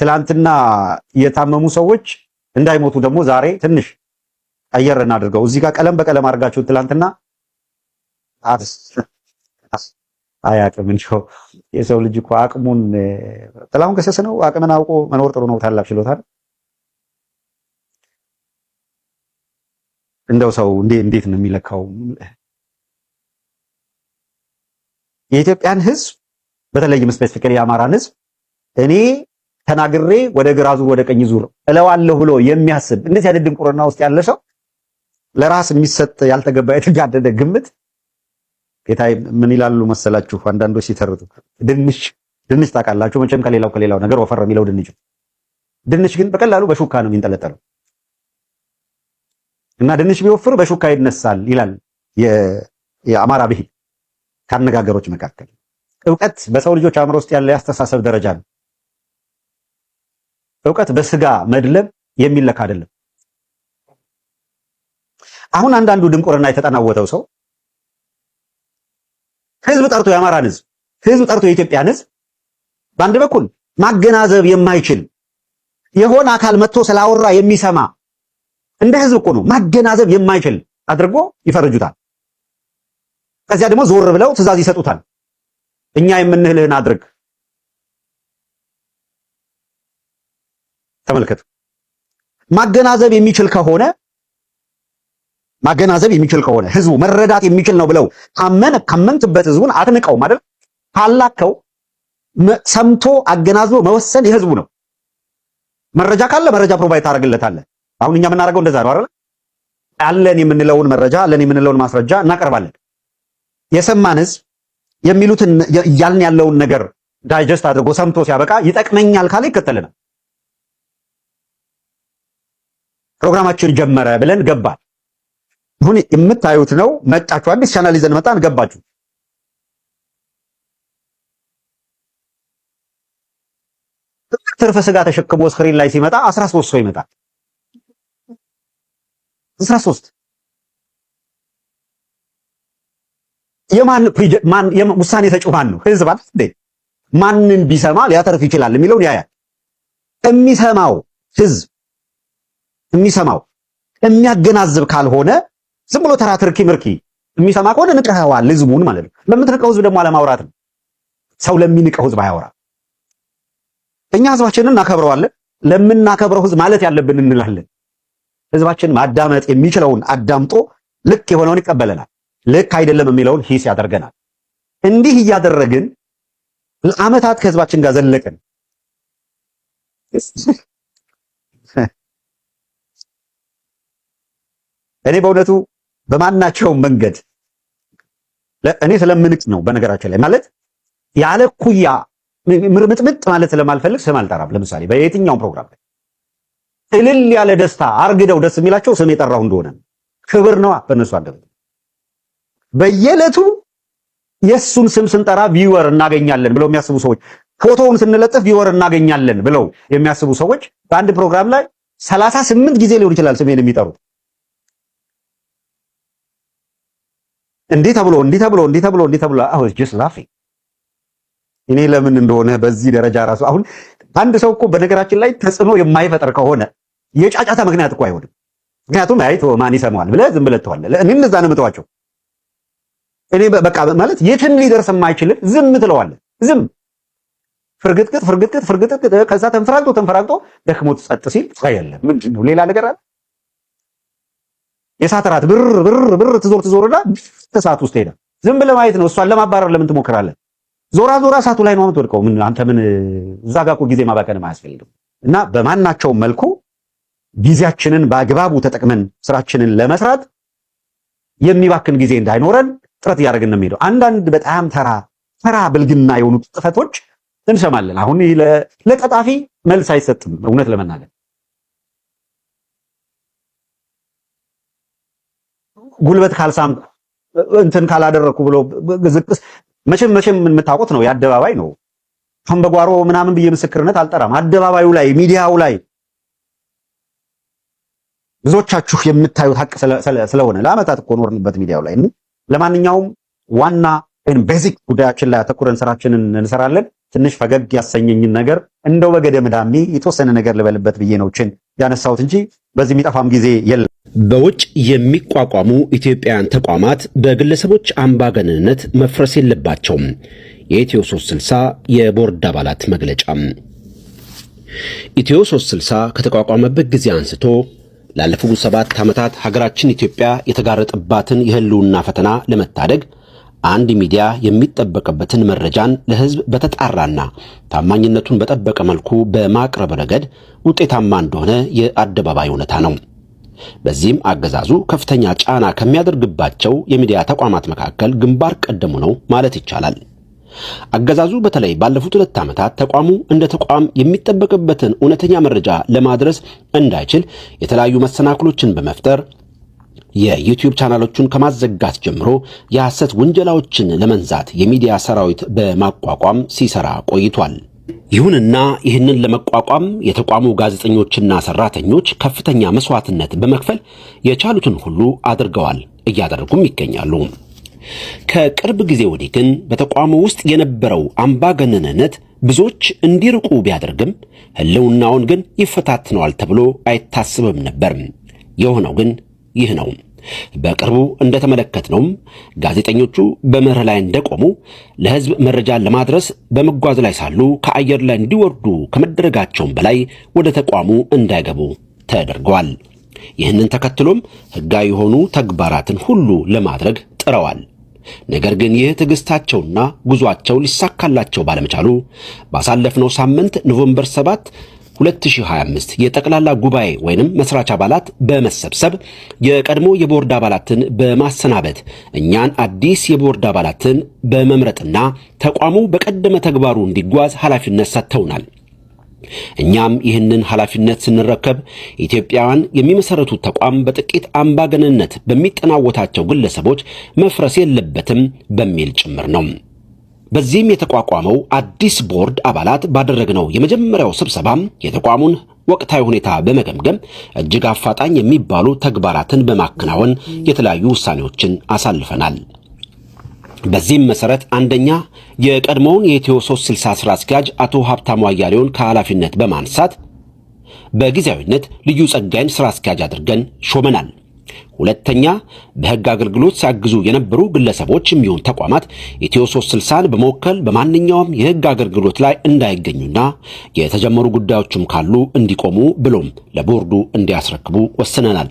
ትላንትና የታመሙ ሰዎች እንዳይሞቱ ደግሞ ዛሬ ትንሽ ቀየር እናድርገው። እዚህ ጋር ቀለም በቀለም አድርጋችሁ ትላንትና አያቅም እንዲሁ የሰው ልጅ እኮ አቅሙን ጥላሁን ገሰሰ ነው። አቅምን አውቆ መኖር ጥሩ ነው ታላቅ ችሎታ። እንደው ሰው እንዴት ነው የሚለካው? የኢትዮጵያን ሕዝብ በተለይም ስፔሲፊካሊ የአማራን ሕዝብ እኔ ተናግሬ ወደ ግራ ዙር ወደ ቀኝ ዙር እለዋለሁ ብሎ የሚያስብ እንደዚህ አይነት ድንቁርና ውስጥ ያለ ሰው ለራስ የሚሰጥ ያልተገባ የተጋደደ ግምት ጌታዬ ምን ይላሉ መሰላችሁ? አንዳንዶች ሲተርቱ ድንች ታውቃላችሁ መቼም ከሌላው ነገር ወፈር የሚለው ድንች ግን በቀላሉ በሹካ ነው የሚንጠለጠለው እና ድንች ቢወፍር በሹካ ይነሳል ይላል የአማራ ብሂል ካነጋገሮች መካከል። ዕውቀት በሰው ልጆች አእምሮ ውስጥ ያለ ያስተሳሰብ ደረጃ ነው። ዕውቀት በስጋ መድለብ የሚለካ አይደለም። አሁን አንዳንዱ ድንቁርና የተጠናወተው ሰው ህዝብ ጠርቶ የአማራን ህዝብ ጠርቶ የኢትዮጵያን ህዝብ በአንድ በኩል ማገናዘብ የማይችል የሆነ አካል መጥቶ ስላወራ የሚሰማ እንደ ህዝብ እኮ ነው ማገናዘብ የማይችል አድርጎ ይፈርጁታል። ከዚያ ደግሞ ዞር ብለው ትዕዛዝ ይሰጡታል። እኛ የምንልህን አድርግ። ተመልከቱ። ማገናዘብ የሚችል ከሆነ ህዝቡ መረዳት የሚችል ነው ብለው ካመንክበት ህዝቡን አትንቀው ማለት ካላከው ሰምቶ አገናዝቦ መወሰን የህዝቡ ነው። መረጃ ካለ መረጃ ፕሮቫይድ ታደርግለታለህ። አሁን እኛ የምናደርገው እንደዛ ነው አይደል? አለን የምንለውን መረጃ አለን የምንለውን ማስረጃ እናቀርባለን። የሰማን ህዝብ የሚሉትን እያልን ያለውን ነገር ዳይጀስት አድርጎ ሰምቶ ሲያበቃ ይጠቅመኛል ካለ ይከተለናል። ፕሮግራማችን ጀመረ ብለን ገባን። አሁን የምታዩት ነው። መጣችሁ፣ አዲስ ቻናል ይዘን መጣን፣ ገባችሁ። ትርፍ ስጋ ተሸክሞ ስክሪን ላይ ሲመጣ 13 ሰው ይመጣል። 13 ውሳኔ ሰጪው ማን ነው? ህዝብ አይደል እንዴ? ማንን ቢሰማ ሊያተርፍ ይችላል የሚለውን ያያል። የሚሰማው ህዝብ የሚያገናዝብ ካልሆነ ዝም ብሎ ተራ ትርኪ ምርኪ የሚሰማ ከሆነ ንቀኸዋል ህዝቡን ማለት ነው። ለምትንቀው ህዝብ ደግሞ አለማውራት ነው። ሰው ለሚንቀው ህዝብ አያወራ። እኛ ህዝባችንን እናከብረዋለን። ለምናከብረው ህዝብ ማለት ያለብን እንላለን። ህዝባችን ማዳመጥ የሚችለውን አዳምጦ ልክ የሆነውን ይቀበለናል፣ ልክ አይደለም የሚለውን ሂስ ያደርገናል። እንዲህ እያደረግን ለዓመታት ከህዝባችን ጋር ዘለቅን። እኔ በእውነቱ በማናቸውም መንገድ እኔ ስለምንቅ ነው። በነገራችን ላይ ማለት ያለ ኩያ ምርምጥምጥ ማለት ስለማልፈልግ ስም አልጠራም። ለምሳሌ በየትኛው ፕሮግራም ላይ እልል ያለ ደስታ አርግደው ደስ የሚላቸው ስም የጠራው እንደሆነ ክብር ነው በእነሱ አንደበት። በየዕለቱ የሱን ስም ስንጠራ ቪወር እናገኛለን ብለው የሚያስቡ ሰዎች፣ ፎቶውን ስንለጥፍ ቪወር እናገኛለን ብለው የሚያስቡ ሰዎች በአንድ ፕሮግራም ላይ 38 ጊዜ ሊሆን ይችላል ስሜን የሚጠሩት። እንዲህ ተብሎ አሁን just laughing። እኔ ለምን እንደሆነ በዚህ ደረጃ ራሱ አሁን አንድ ሰው እኮ በነገራችን ላይ ተጽዕኖ የማይፈጠር ከሆነ የጫጫታ ምክንያት እኮ አይሆንም። ምክንያቱም አይቶ ማን ይሰማዋል ብለህ ዝም ብለህ ተዋለህ። እኔ እንደዛ ነው የምተዋቸው። እኔ በቃ ማለት የትም ሊደርስ የማይችል ዝም ትለዋለህ። ዝም ፍርግጥግጥ ከዛ ተንፈራግጦ ደክሞት ጸጥ ሲል አይደለም ምንድነው ሌላ ነገር አለ። የእሳት እራት ብር ትዞርና እሳት ውስጥ ሄደ። ዝም ብለህ ማየት ነው። እሷን ለማባረር ለምን ትሞክራለህ? ዞራ እሳቱ ላይ ነው የምትወድቀው። ምን አንተ ምን እዛ ጋር እኮ ጊዜ ማባከንም አያስፈልግም። እና በማናቸውም መልኩ ጊዜያችንን በአግባቡ ተጠቅመን ስራችንን ለመስራት የሚባክን ጊዜ እንዳይኖረን ጥረት እያደረግን ነው የሚሄደው። አንዳንድ በጣም ተራ ብልግና የሆኑ ጥፈቶች እንሰማለን። አሁን ለቀጣፊ መልስ አይሰጥም። እውነት ለመናገር ጉልበት ካልሳም እንትን ካላደረኩ ብሎ ዝቅስ መቼም የምታውቁት ነው። የአደባባይ ነው። አሁን በጓሮ ምናምን ብዬ ምስክርነት አልጠራም። አደባባዩ ላይ ሚዲያው ላይ ብዙዎቻችሁ የምታዩት ሀቅ ስለሆነ ለአመታት እኮ ኖርንበት ሚዲያው ላይ። ለማንኛውም ዋና ቤዚክ ጉዳያችን ላይ አተኩረን ስራችንን እንሰራለን። ትንሽ ፈገግ ያሰኘኝን ነገር እንደው በገደምዳሜ የተወሰነ ነገር ልበልበት ብዬ ነው ችን ያነሳሁት እንጂ በዚህ የሚጠፋም ጊዜ የለም። በውጭ የሚቋቋሙ ኢትዮጵያውያን ተቋማት በግለሰቦች አምባገነንነት መፍረስ የለባቸውም። የኢትዮ 360 የቦርድ አባላት መግለጫ። ኢትዮ 360 ከተቋቋመበት ጊዜ አንስቶ ላለፉት 7 ዓመታት ሀገራችን ኢትዮጵያ የተጋረጠባትን የህልውና ፈተና ለመታደግ አንድ ሚዲያ የሚጠበቅበትን መረጃን ለህዝብ በተጣራና ታማኝነቱን በጠበቀ መልኩ በማቅረብ ረገድ ውጤታማ እንደሆነ የአደባባይ እውነታ ነው። በዚህም አገዛዙ ከፍተኛ ጫና ከሚያደርግባቸው የሚዲያ ተቋማት መካከል ግንባር ቀደሙ ነው ማለት ይቻላል። አገዛዙ በተለይ ባለፉት 2 ዓመታት ተቋሙ እንደ ተቋም የሚጠበቅበትን እውነተኛ መረጃ ለማድረስ እንዳይችል የተለያዩ መሰናክሎችን በመፍጠር የዩቲዩብ ቻናሎቹን ከማዘጋት ጀምሮ የሐሰት ውንጀላዎችን ለመንዛት የሚዲያ ሰራዊት በማቋቋም ሲሰራ ቆይቷል። ይሁንና ይህንን ለመቋቋም የተቋሙ ጋዜጠኞችና ሰራተኞች ከፍተኛ መስዋዕትነት በመክፈል የቻሉትን ሁሉ አድርገዋል፣ እያደረጉም ይገኛሉ። ከቅርብ ጊዜ ወዲህ ግን በተቋሙ ውስጥ የነበረው አምባገነንነት ብዙዎች እንዲርቁ ቢያደርግም ህልውናውን ግን ይፈታትነዋል ተብሎ አይታሰብም ነበር። የሆነው ግን ይህ ነው። በቅርቡ እንደተመለከትነውም ጋዜጠኞቹ በመርህ ላይ እንደቆሙ ለህዝብ መረጃን ለማድረስ በመጓዝ ላይ ሳሉ ከአየር ላይ እንዲወርዱ ከመደረጋቸውም በላይ ወደ ተቋሙ እንዳይገቡ ተደርገዋል። ይህንን ተከትሎም ህጋዊ የሆኑ ተግባራትን ሁሉ ለማድረግ ጥረዋል። ነገር ግን ይህ ትዕግስታቸውና ጉዟቸው ሊሳካላቸው ባለመቻሉ ባሳለፍነው ሳምንት ኖቬምበር 7 2025 የጠቅላላ ጉባኤ ወይንም መስራች አባላት በመሰብሰብ የቀድሞ የቦርድ አባላትን በማሰናበት እኛን አዲስ የቦርድ አባላትን በመምረጥና ተቋሙ በቀደመ ተግባሩ እንዲጓዝ ኃላፊነት ሰጥተውናል። እኛም ይህንን ኃላፊነት ስንረከብ ኢትዮጵያውያን የሚመሰረቱት ተቋም በጥቂት አምባገነንነት በሚጠናወታቸው ግለሰቦች መፍረስ የለበትም በሚል ጭምር ነው። በዚህም የተቋቋመው አዲስ ቦርድ አባላት ባደረግነው የመጀመሪያው ስብሰባ የተቋሙን ወቅታዊ ሁኔታ በመገምገም እጅግ አፋጣኝ የሚባሉ ተግባራትን በማከናወን የተለያዩ ውሳኔዎችን አሳልፈናል። በዚህም መሰረት አንደኛ የቀድሞውን የኢትዮ 360 ስራ አስኪያጅ አቶ ሀብታሙ አያሌውን ከኃላፊነት በማንሳት በጊዜያዊነት ልዩ ጸጋይን ስራ አስኪያጅ አድርገን ሾመናል። ሁለተኛ በህግ አገልግሎት ሲያግዙ የነበሩ ግለሰቦች የሚሆን ተቋማት ኢትዮ 360ን በመወከል በማንኛውም የህግ አገልግሎት ላይ እንዳይገኙና የተጀመሩ ጉዳዮችም ካሉ እንዲቆሙ ብሎም ለቦርዱ እንዲያስረክቡ ወስነናል።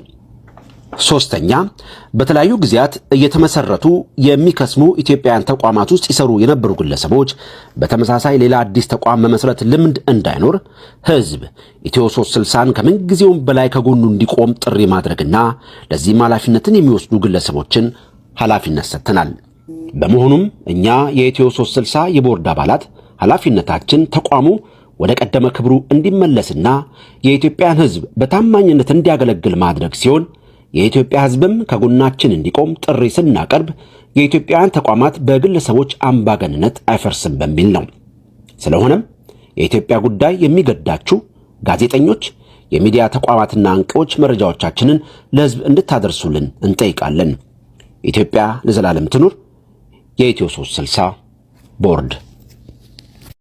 ሶስተኛ በተለያዩ ጊዜያት እየተመሰረቱ የሚከስሙ ኢትዮጵያውያን ተቋማት ውስጥ ይሰሩ የነበሩ ግለሰቦች በተመሳሳይ ሌላ አዲስ ተቋም መመስረት ልምድ እንዳይኖር ህዝብ ኢትዮ 360ን ከምንጊዜውም በላይ ከጎኑ እንዲቆም ጥሪ ማድረግና ለዚህም ኃላፊነትን የሚወስዱ ግለሰቦችን ኃላፊነት ሰጥተናል። በመሆኑም እኛ የኢትዮ 360 የቦርድ አባላት ኃላፊነታችን ተቋሙ ወደ ቀደመ ክብሩ እንዲመለስና የኢትዮጵያን ህዝብ በታማኝነት እንዲያገለግል ማድረግ ሲሆን የኢትዮጵያ ህዝብም ከጎናችን እንዲቆም ጥሪ ስናቀርብ የኢትዮጵያውያን ተቋማት በግለሰቦች አምባገነንነት አይፈርስም በሚል ነው። ስለሆነም የኢትዮጵያ ጉዳይ የሚገዳችሁ ጋዜጠኞች፣ የሚዲያ ተቋማትና አንቂዎች መረጃዎቻችንን ለህዝብ እንድታደርሱልን እንጠይቃለን። ኢትዮጵያ ለዘላለም ትኑር። የኢትዮ 360 ቦርድ